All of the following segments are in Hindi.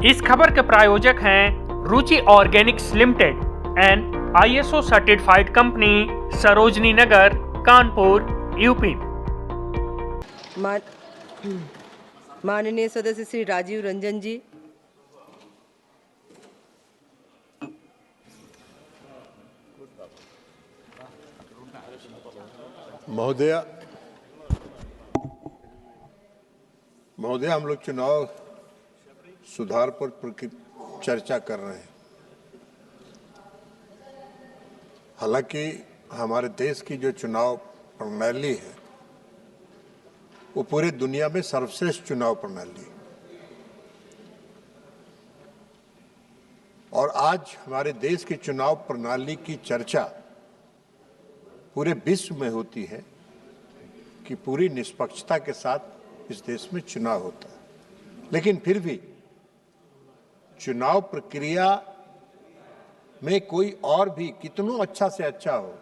इस खबर के प्रायोजक हैं Ruchi organics limited and ISO certified company, Sarojini Nagar, Kanpur, UP. माननीय सदस्य श्री राजीव रंजन जी। महोदय, हम लोग चुनाव सुधार पर चर्चा कर रहे हैं। हालांकि हमारे देश की जो चुनाव प्रणाली है वो पूरे दुनिया में सर्वश्रेष्ठ चुनाव प्रणाली है और आज हमारे देश की चुनाव प्रणाली की चर्चा पूरे विश्व में होती है कि पूरी निष्पक्षता के साथ इस देश में चुनाव होता है। लेकिन फिर भी चुनाव प्रक्रिया में कोई और भी कितना अच्छा से अच्छा हो,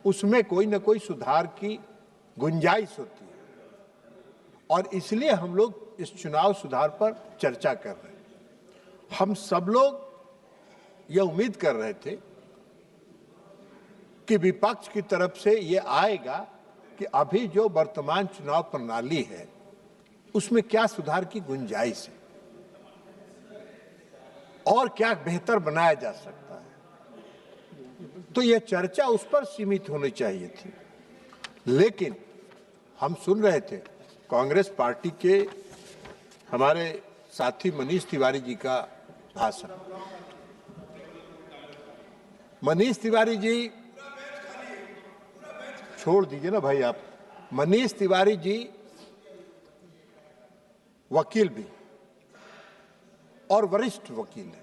उसमें कोई ना कोई सुधार की गुंजाइश होती है और इसलिए हम लोग इस चुनाव सुधार पर चर्चा कर रहे हैं। हम सब लोग ये उम्मीद कर रहे थे कि विपक्ष की तरफ से ये आएगा कि अभी जो वर्तमान चुनाव प्रणाली है उसमें क्या सुधार की गुंजाइश है और क्या बेहतर बनाया जा सकता है। तो यह चर्चा उस पर सीमित होनी चाहिए थी। लेकिन हम सुन रहे थे कांग्रेस पार्टी के हमारे साथी मनीष तिवारी जी का भाषण। मनीष तिवारी जी, छोड़ दीजिए ना भाई आप। मनीष तिवारी जी वकील भी और वरिष्ठ वकील है।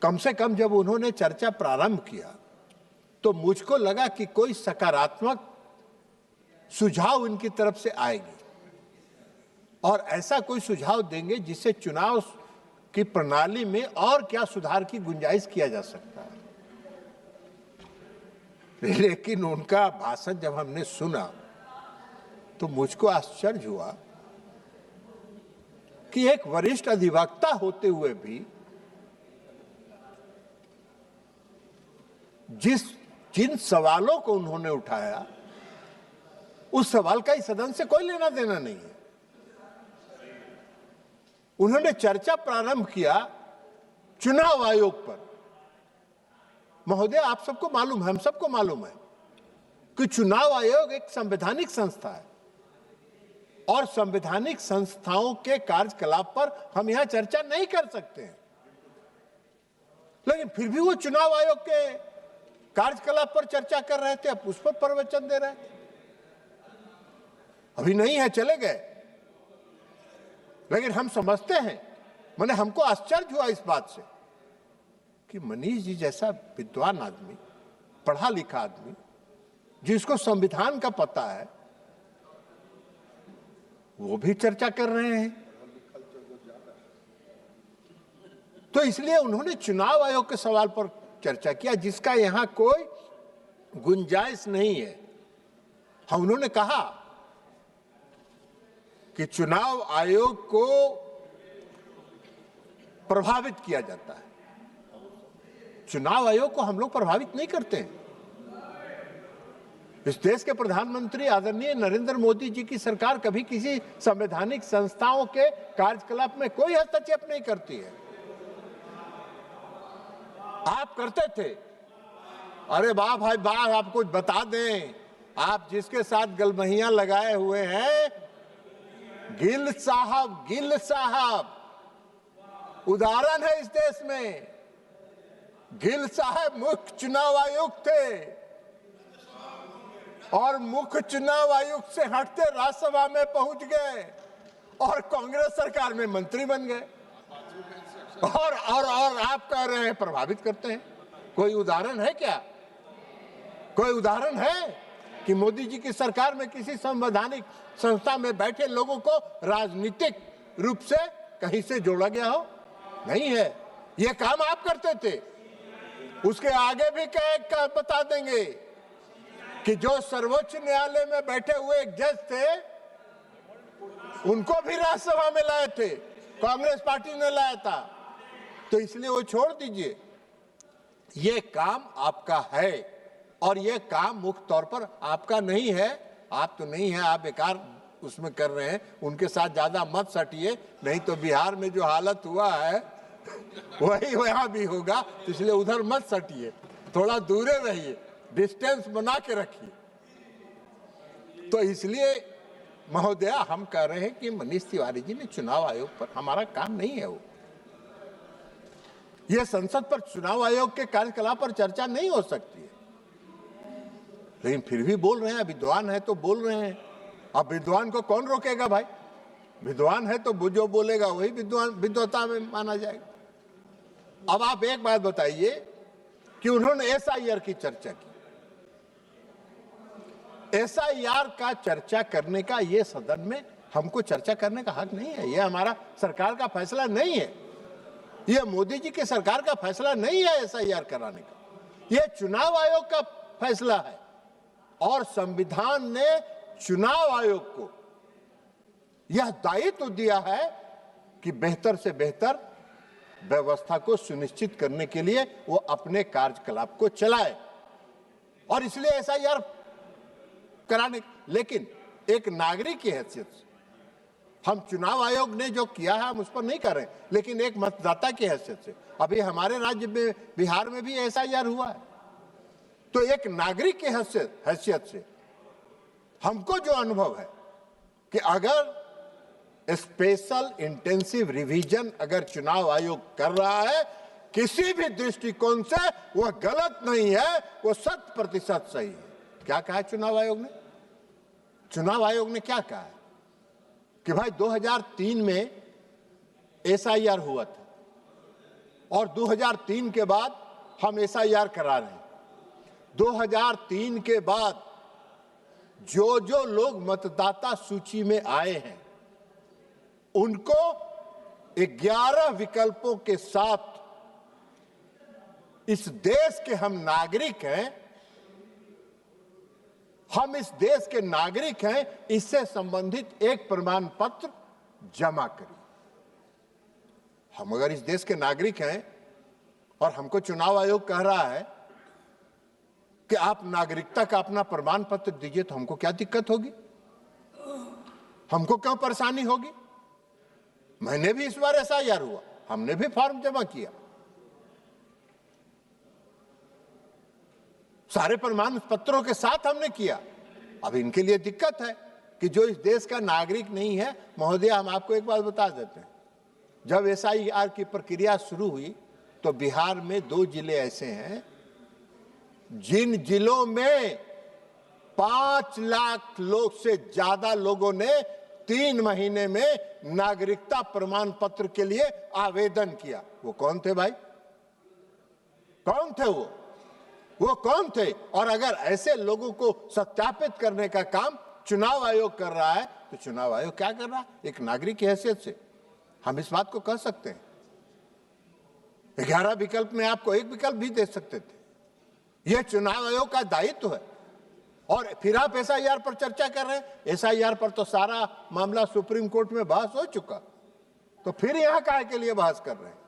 कम से कम जब उन्होंने चर्चा प्रारंभ किया तो मुझको लगा कि कोई सकारात्मक सुझाव उनकी तरफ से आएगी और ऐसा कोई सुझाव देंगे जिससे चुनाव की प्रणाली में और क्या सुधार की गुंजाइश किया जा सकता है। लेकिन उनका भाषण जब हमने सुना तो मुझको आश्चर्य हुआ कि एक वरिष्ठ अधिवक्ता होते हुए भी जिन सवालों को उन्होंने उठाया उस सवाल का इस सदन से कोई लेना देना नहीं है। उन्होंने चर्चा प्रारंभ किया चुनाव आयोग पर। महोदय, आप सबको मालूम है, हम सबको मालूम है कि चुनाव आयोग एक संवैधानिक संस्था है और संवैधानिक संस्थाओं के कार्यकलाप पर हम यहां चर्चा नहीं कर सकते हैं। लेकिन फिर भी वो चुनाव आयोग के कार्यकलाप पर चर्चा कर रहे थे, अब उस पर प्रवचन दे रहे थे। अभी नहीं है, चले गए। लेकिन हम समझते हैं, मैंने हमको आश्चर्य हुआ इस बात से कि मनीष जी जैसा विद्वान आदमी, पढ़ा लिखा आदमी, जिसको संविधान का पता है, वो भी चर्चा कर रहे हैं। तो इसलिए उन्होंने चुनाव आयोग के सवाल पर चर्चा किया जिसका यहां कोई गुंजाइश नहीं है। हाँ, उन्होंने कहा कि चुनाव आयोग को प्रभावित किया जाता है। चुनाव आयोग को हम लोग प्रभावित नहीं करते हैं। इस देश के प्रधानमंत्री आदरणीय नरेंद्र मोदी जी की सरकार कभी किसी संवैधानिक संस्थाओं के कार्यकलाप में कोई हस्तक्षेप नहीं करती है। आप करते थे। अरे वाह भाई वाह, आप कुछ बता दें। आप जिसके साथ गलबहियां लगाए हुए हैं, गिल साहब उदाहरण है इस देश में। गिल साहब मुख्य चुनाव आयुक्त थे और मुख्य चुनाव आयुक्त से हटते राज्यसभा में पहुंच गए और कांग्रेस सरकार में मंत्री बन गए और आप कह रहे हैं प्रभावित करते हैं। कोई उदाहरण है क्या? कोई उदाहरण है कि मोदी जी की सरकार में किसी संवैधानिक संस्था में बैठे लोगों को राजनीतिक रूप से कहीं से जोड़ा गया हो? नहीं है। यह काम आप करते थे। उसके आगे भी कह बता देंगे कि जो सर्वोच्च न्यायालय में बैठे हुए एक जज थे, उनको भी राज्यसभा में लाए थे कांग्रेस पार्टी ने लाया था, तो इसलिए वो छोड़ दीजिए। ये काम आपका है और ये काम मुख्य तौर पर आपका नहीं है। आप तो नहीं है, आप बेकार उसमें कर रहे हैं। उनके साथ ज्यादा मत सटिए, नहीं तो बिहार में जो हालत हुआ है वही वहां भी होगा। इसलिए उधर मत सटिए, थोड़ा दूरे रहिए, डिस्टेंस बना के रखिए। तो इसलिए महोदया हम कह रहे हैं कि मनीष तिवारी जी ने चुनाव आयोग पर, हमारा काम नहीं है वो। यह संसद पर चुनाव आयोग के कार्यकलाप पर चर्चा नहीं हो सकती है, लेकिन फिर भी बोल रहे हैं। विद्वान है तो बोल रहे हैं। अब विद्वान को कौन रोकेगा भाई? विद्वान है तो जो बोलेगा वही विद्वता में माना जाएगा। अब आप एक बात बताइए कि उन्होंने एसआईआर की चर्चा की। एसआईआर का चर्चा करने का ये सदन में हमको चर्चा करने का हक नहीं है। ये हमारा सरकार का फैसला नहीं है, ये मोदी जी की सरकार का फैसला नहीं है एसआईआर कराने का। ये चुनाव आयोग का फैसला है और संविधान ने चुनाव आयोग को यह दायित्व दिया है कि बेहतर से बेहतर व्यवस्था को सुनिश्चित करने के लिए वो अपने कार्यकलाप को चलाए, और इसलिए एसआईआर कराने। लेकिन एक नागरिक की हैसियत से हम चुनाव आयोग ने जो किया है हम उस पर नहीं कर रहे, लेकिन एक मतदाता की हैसियत से अभी हमारे राज्य में बिहार में भी एसआईआर हुआ है, तो एक नागरिक की हैसियत से हमको जो अनुभव है कि अगर स्पेशल इंटेंसिव रिवीजन अगर चुनाव आयोग कर रहा है किसी भी दृष्टिकोण से, वह गलत नहीं है, वो 100% सही है। क्या कहा चुनाव आयोग ने? चुनाव आयोग ने क्या कहा है कि भाई 2003 में एसआईआर हुआ था और 2003 के बाद हम एसआईआर करा रहे हैं। 2003 के बाद जो जो लोग मतदाता सूची में आए हैं उनको 11 विकल्पों के साथ, इस देश के हम नागरिक हैं, हम इस देश के नागरिक हैं, इससे संबंधित एक प्रमाण पत्र जमा करिए। हम अगर इस देश के नागरिक हैं और हमको चुनाव आयोग कह रहा है कि आप नागरिकता का अपना प्रमाण पत्र दीजिए, तो हमको क्या दिक्कत होगी? हमको क्यों परेशानी होगी? मैंने भी इस बार एसआईआर हुआ, हमने भी फॉर्म जमा किया, सारे प्रमाण पत्रों के साथ हमने किया। अब इनके लिए दिक्कत है कि जो इस देश का नागरिक नहीं है। महोदय, हम आपको एक बात बता देते हैं, जब एसआईआर की प्रक्रिया शुरू हुई तो बिहार में 2 जिले ऐसे हैं जिन जिलों में 5 लाख लोग से ज्यादा लोगों ने 3 महीने में नागरिकता प्रमाण पत्र के लिए आवेदन किया। वो कौन थे भाई? कौन थे वो कौन थे? और अगर ऐसे लोगों को सत्यापित करने का काम चुनाव आयोग कर रहा है तो चुनाव आयोग क्या कर रहा है? एक नागरिक की हैसियत से हम इस बात को कह सकते हैं। 11 विकल्प में आपको एक विकल्प भी दे सकते थे। यह चुनाव आयोग का दायित्व है। और फिर आप एसआईआर पर चर्चा कर रहे हैं। एसआईआर पर तो सारा मामला सुप्रीम कोर्ट में बहस हो चुका, तो फिर यहां काहे के लिए बहस कर रहे हैं?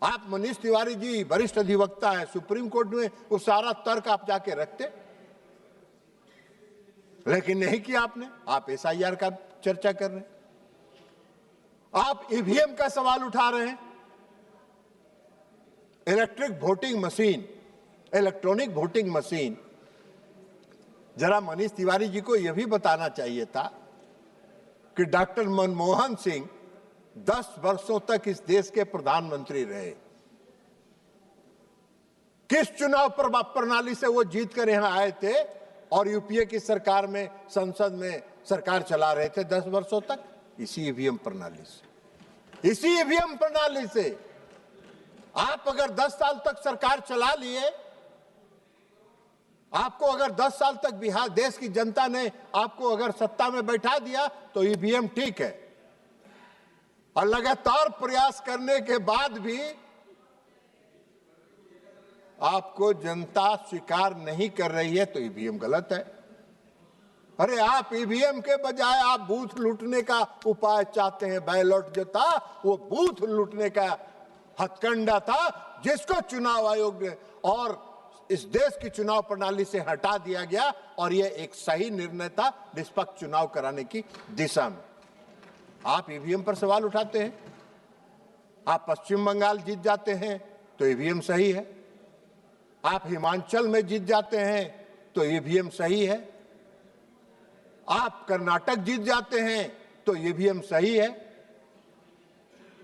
आप मनीष तिवारी जी वरिष्ठ अधिवक्ता है, सुप्रीम कोर्ट में वो सारा तर्क आप जाके रखते, लेकिन नहीं किया आपने। आप एसआईआर का चर्चा कर रहे हैं, आप ईवीएम का सवाल उठा रहे हैं। Electric voting machine, electronic voting machine, जरा मनीष तिवारी जी को यह भी बताना चाहिए था कि डॉक्टर मनमोहन सिंह 10 वर्षों तक इस देश के प्रधानमंत्री रहे। किस चुनाव प्रणाली से वो जीत कर यहां आए थे और यूपीए की सरकार में, संसद में सरकार चला रहे थे 10 वर्षों तक? इसी ईवीएम प्रणाली से, इसी ईवीएम प्रणाली से। आप अगर 10 साल तक सरकार चला लिए, आपको अगर 10 साल तक बिहार देश की जनता ने आपको अगर सत्ता में बैठा दिया तो ईवीएम ठीक है, और लगातार प्रयास करने के बाद भी आपको जनता स्वीकार नहीं कर रही है तो ईवीएम गलत है। अरे आप ईवीएम के बजाय आप बूथ लूटने का उपाय चाहते हैं। बैलेट जो था वो बूथ लूटने का हथकंडा था, जिसको चुनाव आयोग ने और इस देश की चुनाव प्रणाली से हटा दिया गया। और यह एक सही निर्णय था निष्पक्ष चुनाव कराने की दिशा में। आप ईवीएम पर सवाल उठाते हैं। आप पश्चिम बंगाल जीत जाते हैं तो ईवीएम सही है, आप हिमाचल में जीत जाते हैं तो ईवीएम सही है, आप कर्नाटक जीत जाते हैं तो ईवीएम सही है,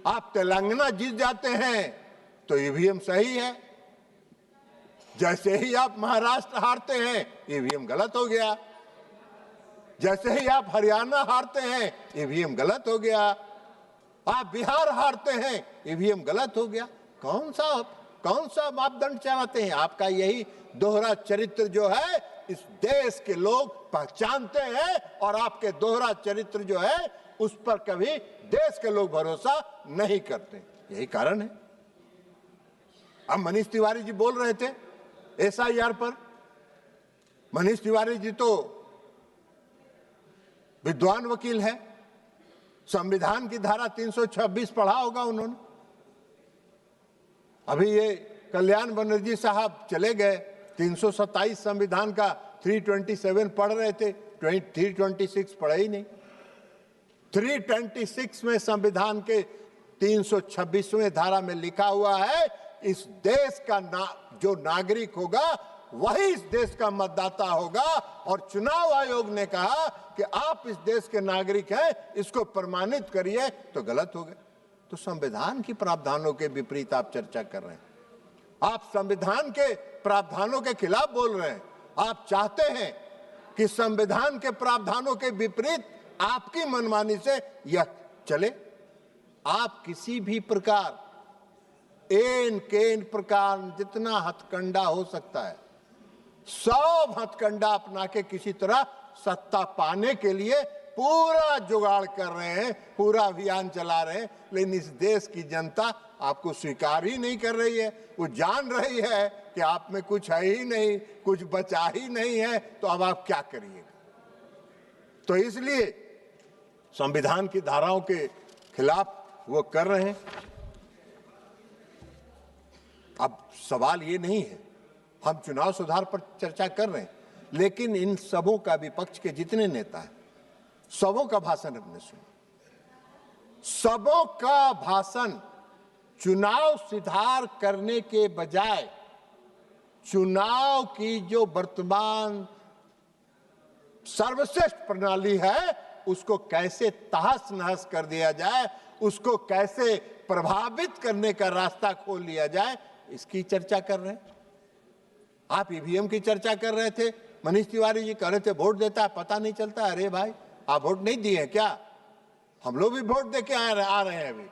आप तेलंगाना जीत जाते हैं तो ईवीएम सही है। जैसे ही आप महाराष्ट्र हारते हैं ईवीएम गलत हो गया, जैसे ही आप हरियाणा हारते हैं ईवीएम गलत हो गया, आप बिहार हारते हैं ईवीएम गलत हो गया। कौन सा मापदंड चलाते हैं? आपका यही दोहरा चरित्र जो है इस देश के लोग पहचानते हैं, और आपके दोहरा चरित्र जो है उस पर कभी देश के लोग भरोसा नहीं करते। यही कारण है। अब मनीष तिवारी जी बोल रहे थे एसआईआर पर। मनीष तिवारी जी तो विद्वान वकील है, संविधान की धारा 326 पढ़ा होगा उन्होंने। अभी ये कल्याण बनर्जी साहब चले गए, 327 संविधान का 327 पढ़ रहे थे, 326 पढ़े ही नहीं। 326 में संविधान के 326वें धारा में लिखा हुआ है इस देश का जो नागरिक होगा वही इस देश का मतदाता होगा। और चुनाव आयोग ने कहा कि आप इस देश के नागरिक हैं, इसको प्रमाणित करिए, तो गलत हो गए। तो संविधान की प्रावधानों के विपरीत आप चर्चा कर रहे हैं, आप संविधान के प्रावधानों के खिलाफ बोल रहे हैं। आप चाहते हैं कि संविधान के प्रावधानों के विपरीत आपकी मनमानी से यह चले। आप किसी भी प्रकार एन केन प्रकार जितना हथकंडा हो सकता है सब हथकंडा अपना के किसी तरह सत्ता पाने के लिए पूरा जुगाड़ कर रहे हैं, पूरा अभियान चला रहे हैं। लेकिन इस देश की जनता आपको स्वीकार ही नहीं कर रही है। वो जान रही है कि आप में कुछ है ही नहीं, कुछ बचा ही नहीं है, तो अब आप क्या करिएगा। तो इसलिए संविधान की धाराओं के खिलाफ वो कर रहे हैं। अब सवाल ये नहीं है, हम चुनाव सुधार पर चर्चा कर रहे हैं, लेकिन इन सबों का विपक्ष के जितने नेता हैं सबों का भाषण हमने सुना। सबों का भाषण चुनाव सुधार करने के बजाय चुनाव की जो वर्तमान सर्वश्रेष्ठ प्रणाली है उसको कैसे तहस नहस कर दिया जाए, उसको कैसे प्रभावित करने का रास्ता खोल लिया जाए, इसकी चर्चा कर रहे हैं। आप ईवीएम की चर्चा कर रहे थे, मनीष तिवारी जी कह रहे थे वोट देता है पता नहीं चलता। अरे भाई, आप वोट नहीं दिए क्या? हम लोग भी वोट दे के आ रहे हैं अभी।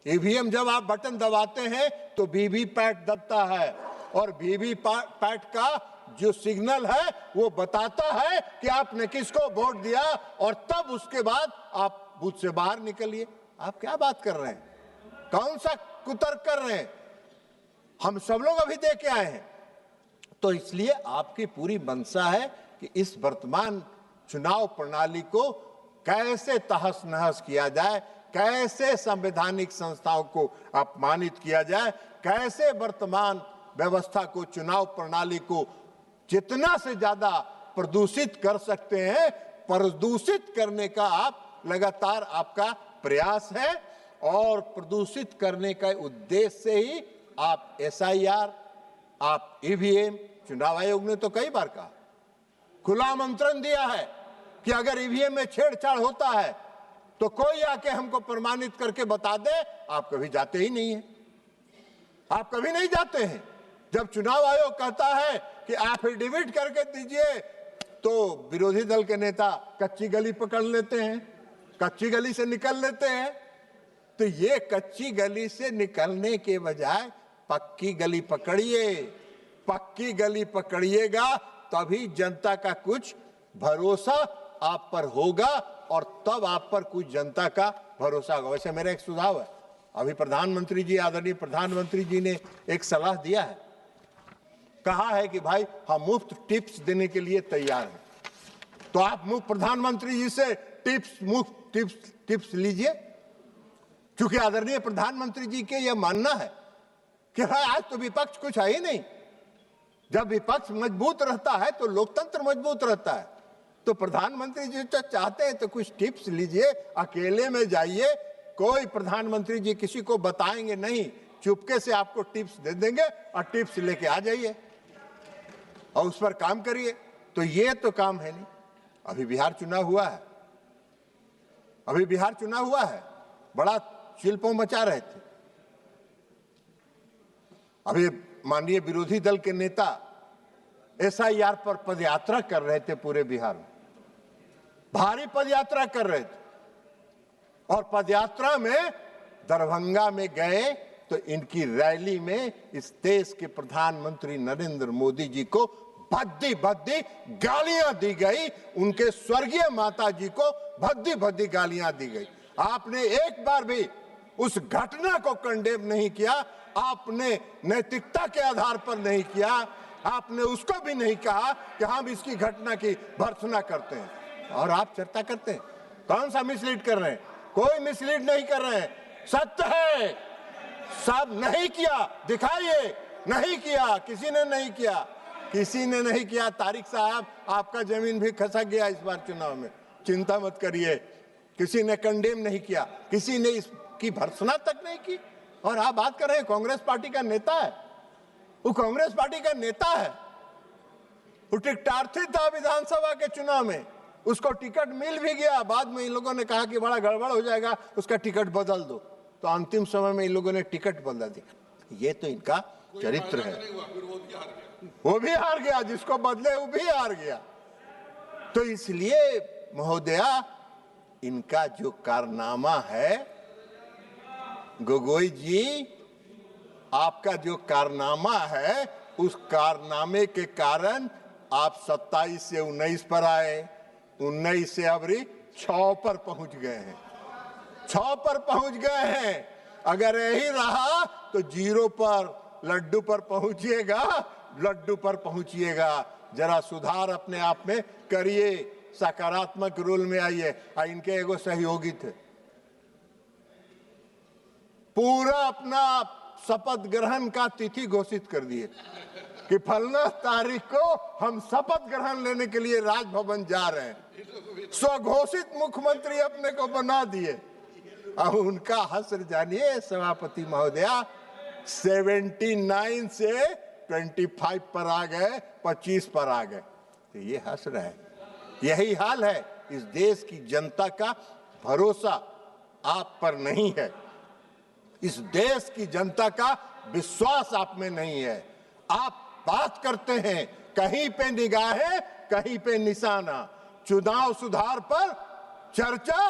ईवीएम जब आप बटन दबाते हैं तो वीवीपैट दबता है, और वीवीपैट का जो सिग्नल है वो बताता है कि आपने किसको वोट दिया, और तब उसके बाद आप बूथ से बाहर निकलिए। आप क्या बात कर रहे हैं? कौन सा कुतर्क कर रहे हैं? हम सब लोग अभी दे के आए हैं। तो इसलिए आपकी पूरी मंशा है कि इस वर्तमान चुनाव प्रणाली को कैसे तहस नहस किया जाए, कैसे संवैधानिक संस्थाओं को अपमानित किया जाए, कैसे वर्तमान व्यवस्था को, चुनाव प्रणाली को जितना से ज्यादा प्रदूषित कर सकते हैं, प्रदूषित करने का आप लगातार आपका प्रयास है। और प्रदूषित करने का उद्देश्य से ही आप एसआईआर, आप ईवीएम, चुनाव आयोग ने तो कई बार कहा, खुला आमंत्रण दिया है कि अगर ईवीएम में छेड़छाड़ होता है तो कोई आके हमको प्रमाणित करके बता दे। आप कभी जाते ही नहीं है, आप कभी नहीं जाते हैं। जब चुनाव आयोग कहता है कि एफिडेविट करके दीजिए तो विरोधी दल के नेता कच्ची गली पकड़ लेते हैं, कच्ची गली से निकल लेते हैं। तो ये कच्ची गली से निकलने के बजाय पक्की गली पकड़िए। पक्की गली पकड़िएगा तभी जनता का कुछ भरोसा आप पर होगा, और तब आप पर कुछ जनता का भरोसा होगा। वैसे मेरा एक सुझाव है, अभी प्रधानमंत्री जी, आदरणीय प्रधानमंत्री जी ने एक सलाह दिया है, कहा है कि भाई हम मुफ्त टिप्स देने के लिए तैयार हैं। तो आप मुख्य प्रधानमंत्री जी से टिप्स लीजिए, क्योंकि आदरणीय प्रधानमंत्री जी के यह मानना है कि हाँ, आज तो विपक्ष कुछ है ही नहीं। जब विपक्ष मजबूत रहता है तो लोकतंत्र मजबूत रहता है। तो प्रधानमंत्री जी तो चाहते हैं तो कुछ टिप्स लीजिए, अकेले में जाइए, कोई प्रधानमंत्री जी किसी को बताएंगे नहीं, चुपके से आपको टिप्स दे देंगे और टिप्स लेके आ जाइए और उस पर काम करिए। तो ये तो काम है नहीं। अभी बिहार चुनाव हुआ है, बड़ा चिल्पों मचा रहे थे। अभी माननीय विरोधी दल के नेता SIR पर पदयात्रा कर रहे थे, पूरे बिहार में भारी पदयात्रा कर रहे थे, और पदयात्रा में दरभंगा में गए तो इनकी रैली में इस देश के प्रधानमंत्री नरेंद्र मोदी जी को भद्दी भद्दी गालियां दी गई, उनके स्वर्गीय माता जी को भद्दी भद्दी गालियां दी गई। आपने एक बार भी उस घटना को कंडेम नहीं किया, आपने नैतिकता के आधार पर नहीं किया, आपने उसको भी नहीं कहा कि हम इसकी घटना की भर्त्सना करते हैं, और आप चर्चा करते हैं। कौन सा मिसलीड कर रहे हैं? कोई मिसलीड नहीं कर रहे हैं, सत्य है। सब नहीं किया, दिखाइए। नहीं किया, किसी ने नहीं किया। तारिक साहब, आपका जमीन भी खसक गया इस बार चुनाव में, चिंता मत करिए। किसी ने कंडेम नहीं किया, किसी ने इसकी भर्त्सना तक नहीं की। और आप बात कर रहे हैं कांग्रेस पार्टी का नेता है, वो कांग्रेस पार्टी का नेता है, वो टिकटार्थी था विधानसभा के चुनाव में, उसको टिकट मिल भी गया। बाद में इन लोगों ने कहा कि बड़ा गड़बड़ हो जाएगा, उसका टिकट बदल दो, तो अंतिम समय में इन लोगों ने टिकट बदल दी। ये तो इनका चरित्र है। वो भी हार गया, जिसको बदले वो भी हार गया। तो इसलिए महोदया, इनका जो कारनामा है, गोगोई जी, आपका जो कारनामा है, उस कारनामे के कारण आप 27 से 19 पर आए, 19 से अबरी 6 पर पहुंच गए हैं, 6 पर पहुंच गए हैं। अगर यही रहा तो 0 पर, लड्डू पर पहुंचिएगा। जरा सुधार अपने आप में करिए, सकारात्मक रोल में आइए। इनके एगो सहयोगी थे, पूरा अपना शपथ ग्रहण का तिथि घोषित कर दिए कि फलना तारीख को हम शपथ ग्रहण लेने के लिए राजभवन जा रहे हैं। स्वघोषित मुख्यमंत्री अपने को बना दिए। अब उनका हश्र जानिए सभापति महोदया, 79 से 25 पर आ गए, 25 पर आ गए। तो ये हश्र है। यही हाल है। इस देश की जनता का भरोसा आप पर नहीं है, इस देश की जनता का विश्वास आप में नहीं है। आप बात करते हैं, कहीं पे निगाहें, कहीं पे निशाना, चुनाव सुधार पर चर्चा,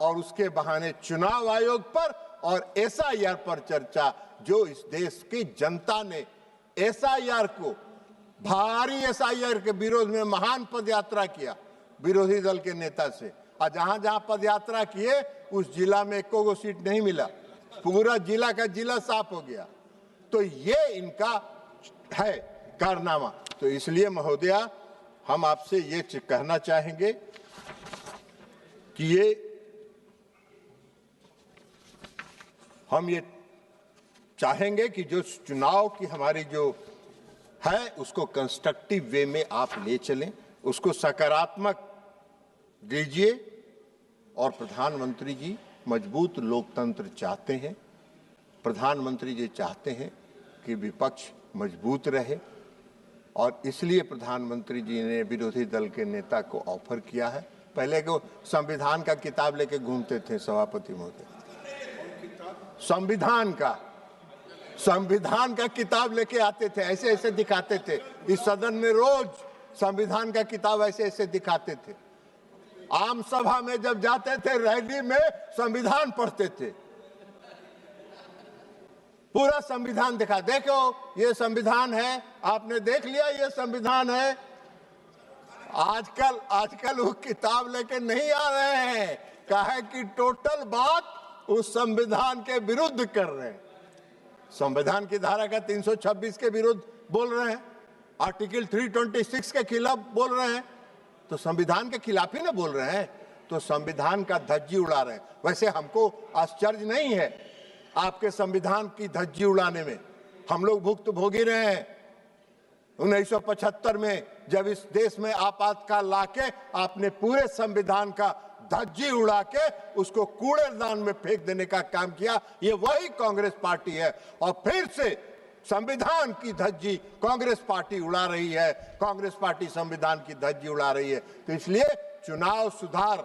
और उसके बहाने चुनाव आयोग पर और SIR पर चर्चा। जो इस देश की जनता ने SIR को, भारी SIR के विरोध में महान पदयात्रा किया विरोधी दल के नेता से, और जहां जहां पदयात्रा किए उस जिला में एको गो सीट नहीं मिला, पूरा जिला का जिला साफ हो गया। तो ये इनका है कारनामा। तो इसलिए महोदया, हम आपसे ये कहना चाहेंगे कि हम ये चाहेंगे कि जो चुनाव की हमारी जो है, उसको कंस्ट्रक्टिव वे में आप ले चलें, उसको सकारात्मक दीजिए। और प्रधानमंत्री जी मजबूत लोकतंत्र चाहते हैं, प्रधानमंत्री जी चाहते हैं कि विपक्ष मजबूत रहे, और इसलिए प्रधानमंत्री जी ने विरोधी दल के नेता को ऑफर किया है। पहले को संविधान का किताब लेके घूमते थे सभापति महोदय, संविधान का किताब लेके आते थे, ऐसे ऐसे दिखाते थे। इस सदन में रोज संविधान का किताब ऐसे ऐसे दिखाते थे। आम सभा में जब जाते थे, रैली में संविधान पढ़ते थे, पूरा संविधान दिखा, देखो ये संविधान है, आपने देख लिया ये संविधान है। आजकल वो किताब लेके नहीं आ रहे हैं, कहे कि टोटल बात उस संविधान के विरुद्ध कर रहे हैं। संविधान की धारा का 326 के विरुद्ध बोल रहे हैं, आर्टिकल 326 के खिलाफ बोल रहे हैं। तो संविधान के खिलाफ ही ना बोल रहे हैं, तो संविधान का धज्जी उड़ा रहे हैं। वैसे हमको आश्चर्य नहीं है आपके संविधान की धज्जी उड़ाने में, हम लोग भुक्तभोगी रहे हैं। 1975 में जब इस देश में आपातकाल लाके आपने पूरे संविधान का धज्जी उड़ा के उसको कूड़ेदान में फेंक देने का काम किया, ये वही कांग्रेस पार्टी है। और फिर से संविधान की धज्जी कांग्रेस पार्टी उड़ा रही है, कांग्रेस पार्टी संविधान की धज्जी उड़ा रही है। तो इसलिए चुनाव सुधार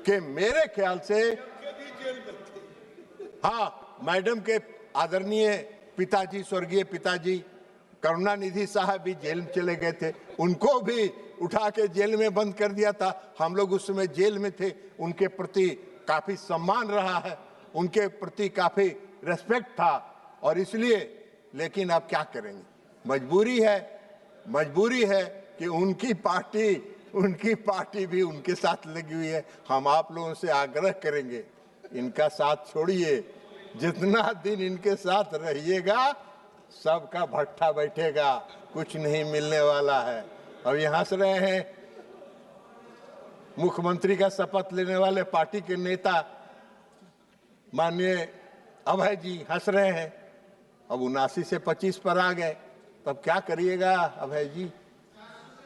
के मेरे ख्याल से, हाँ, मैडम के आदरणीय पिताजी, स्वर्गीय पिताजी करुणानिधि साहब भी जेल में चले गए थे, उनको भी उठा के जेल में बंद कर दिया था। हम लोग उस समय जेल में थे, उनके प्रति काफी सम्मान रहा है, उनके प्रति काफी रेस्पेक्ट था। और इसलिए, लेकिन अब क्या करेंगे, मजबूरी है कि उनकी पार्टी भी उनके साथ लगी हुई है। हम आप लोगों से आग्रह करेंगे, इनका साथ छोड़िए, जितना दिन इनके साथ रहिएगा सबका भट्ठा बैठेगा, कुछ नहीं मिलने वाला है। अब ये हंस रहे हैं, मुख्यमंत्री का शपथ लेने वाले पार्टी के नेता माननीय अभय जी हंस रहे हैं, अब 79 से 25 पर आ गए, तब क्या करिएगा अभय जी?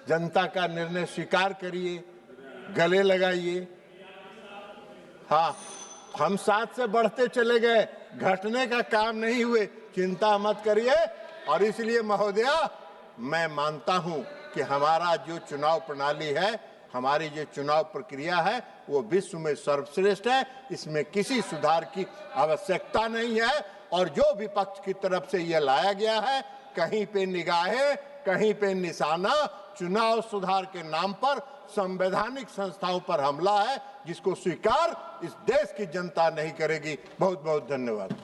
जनता का निर्णय स्वीकार करिए, गले लगाइए। हाँ, हम 7 से बढ़ते चले गए, घटने का काम नहीं हुए, चिंता मत करिए। और इसलिए महोदया, मैं मानता हूं कि हमारा जो चुनाव प्रणाली है, हमारी जो चुनाव प्रक्रिया है, वो विश्व में सर्वश्रेष्ठ है, इसमें किसी सुधार की आवश्यकता नहीं है। और जो विपक्ष की तरफ से ये लाया गया है, कहीं पे निगाहें, कहीं पे निशाना, चुनाव सुधार के नाम पर संवैधानिक संस्थाओं पर हमला है, जिसको स्वीकार इस देश की जनता नहीं करेगी। बहुत बहुत धन्यवाद।